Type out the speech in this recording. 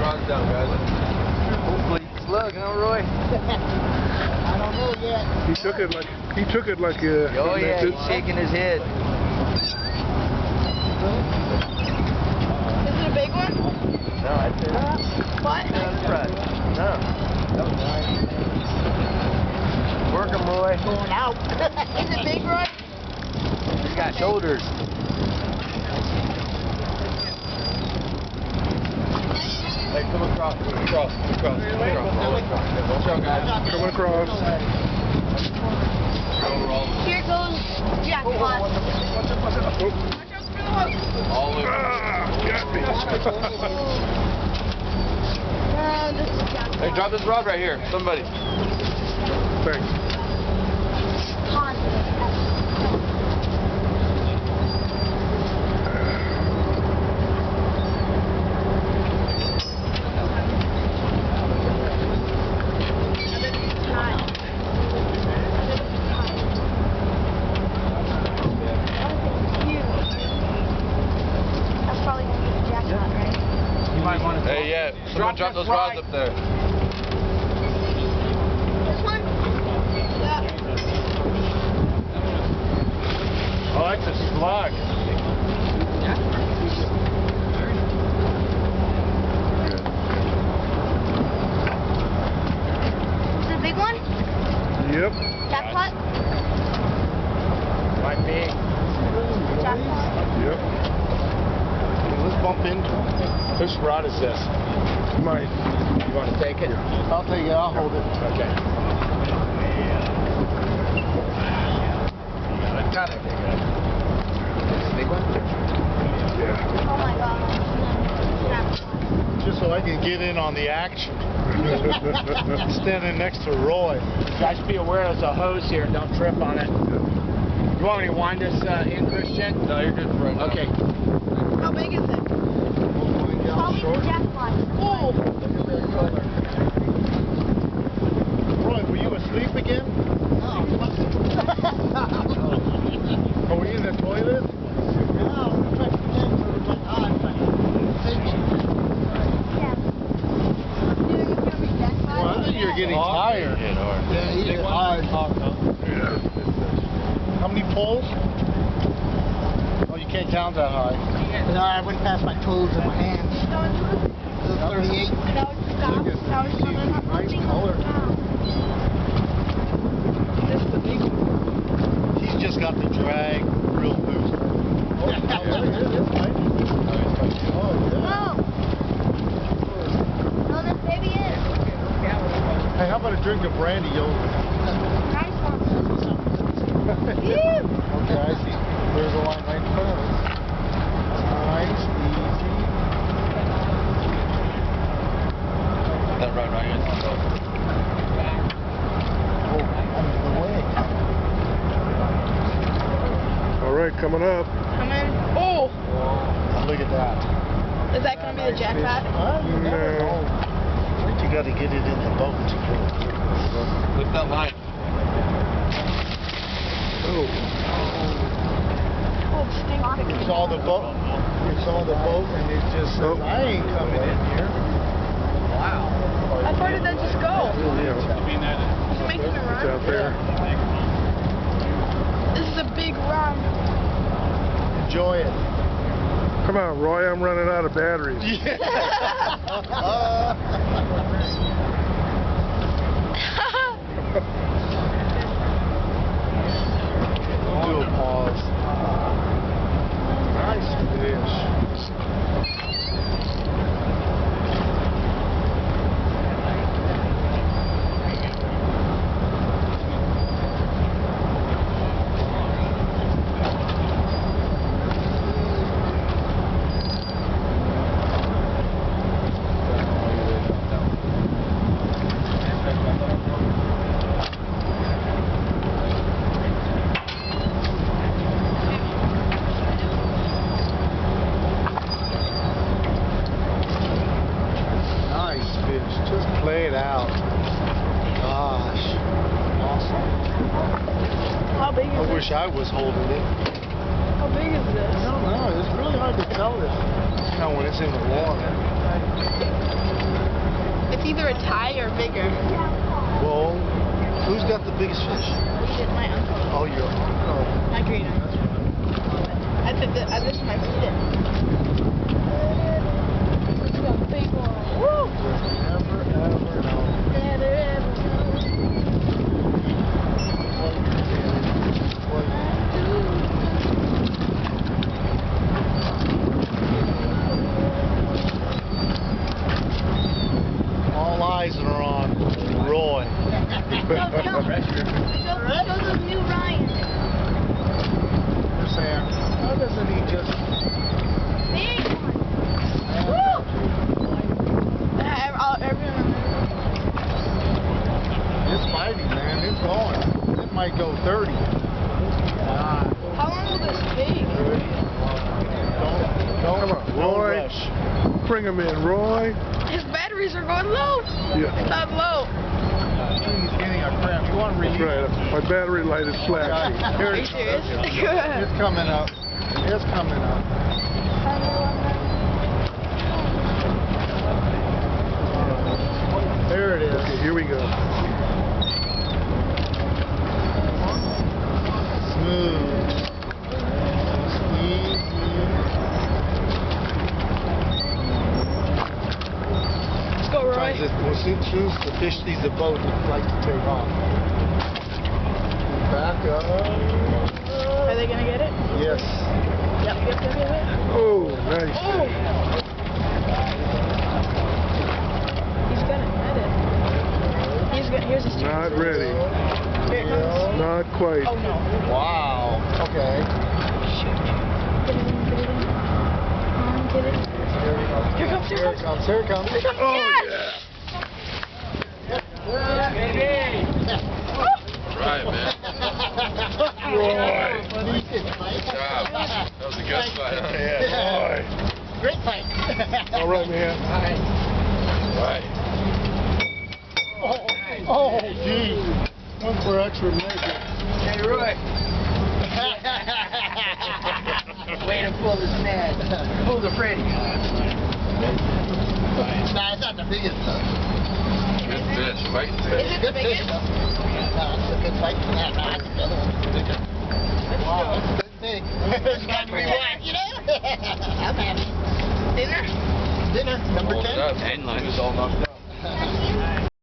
rods down, guys. Hopefully slug, huh, Roy? I don't know yet. He took it like Oh yeah, he's shaking his head. Is it a big one? No, that's it. What? No. Work him, Roy. Going out. Is it big, Roy? He's got shoulders. Hey, come across. Watch out, guys. coming across. Here goes jackpot. All over. Got me. This is jackpot. Hey, drop this rod right here. Somebody. Thanks. That's probably going to be the jackpot, right? You might want to. Hey, yeah. Someone drop those rods up there. This one? Yeah. Oh, that's a slug. Is it a big one? Yep. Jackpot? Might be. Jackpot. Yep. Let's bump into him. Whose rod is this? Mine. You want to take it? I'll take it. I'll hold it. Okay. That's kind of big. Big one? Yeah. Oh my god. Just so I can get in on the action. Standing next to Roy. Guys, be aware there's a hose here. Don't trip on it. You want me to wind this in, Christian? No, you're good for right now. Okay. How big is it? Probably the jackpot. Oh! Roy, were you asleep again? No. Oh, were you in the toilet? No. Well, I think you're getting tired. Yeah, he hit hard. How many poles? Oh, you can't count that high. No, I went past my toes and my hands. 38. Now it's stopped. Now it's coming up. Nice color. This is the big one. He's just got the drag real loose. Oh, yeah. No, this baby is. Hey, how about a drink of brandy over? Nice one. Okay, I see. There's a line right in front of us. Nice, easy. That rod right here. Oh, under the way. All right, coming up. Come in. Oh! Look at that. Is that going to be the jackpot? No. You got to get it in the boat. Lift that line. Oh. Oh, stink. You saw the boat. You saw the boat, and it just said, Oh. I ain't coming in here. Wow. How far did that just go? Yeah. It's making it It's run. out there. This is a big run. Enjoy it. Come on, Roy. I'm running out of batteries. Yeah. Do a pause. Nice fish. Just play it out. Gosh. Awesome. How big is I it? wish I was holding it. How big is this? I don't know. It's really hard to tell this. You know, when it's in the water. a tie or bigger? Well, who's got the biggest fish? My uncle. Oh, your uncle. My great uncle. This is my favorite. This is a big one. Woo! Never ever know. Never ever All eyes are on Roy. Show the new Ryan. They're saying, how doesn't he just... Big one. Woo! Everyone. It's fighting, man. It's going. It might go 30. How long will this be? Don't Come on, Roy. rush. Bring him in, Roy. His batteries are going low. Yeah. It's not low. He's getting a cramp. You want to read? That's right. My battery light is flat. Here Are you it serious? It's coming up. It's coming up. There it is. Okay, here we go. Smooth. Easy. Let's go, Roy. Well, soon the fish sees the boat, it's like to take off. Back up. Are they gonna get it? Yes. Yep. Oh, nice. Oh! He's gonna get it. Here's his chance. Not ready. Here it comes. Not quite. Oh no. Wow. Okay. Shoot. Get it in. Come on, get it. Here it comes. Here it comes. Here it comes. Oh, Yes! Right, man. Roy. Good job. That was a good fight. Yeah. Roy. Great fight. All right, man. Right. Oh, gee. One for extra measure. Hey, Roy. Way to pull this man. Pull the Freddy. Nah, it's not the biggest stuff. Good fish. Fighting Is fish. it the biggest? No, it's a good fight. Nah, it's the other one. Wow, that's big. It's got to be one, you know? I'm happy. Dinner? Dinner, number Hold 10. it up. End line is all knocked out.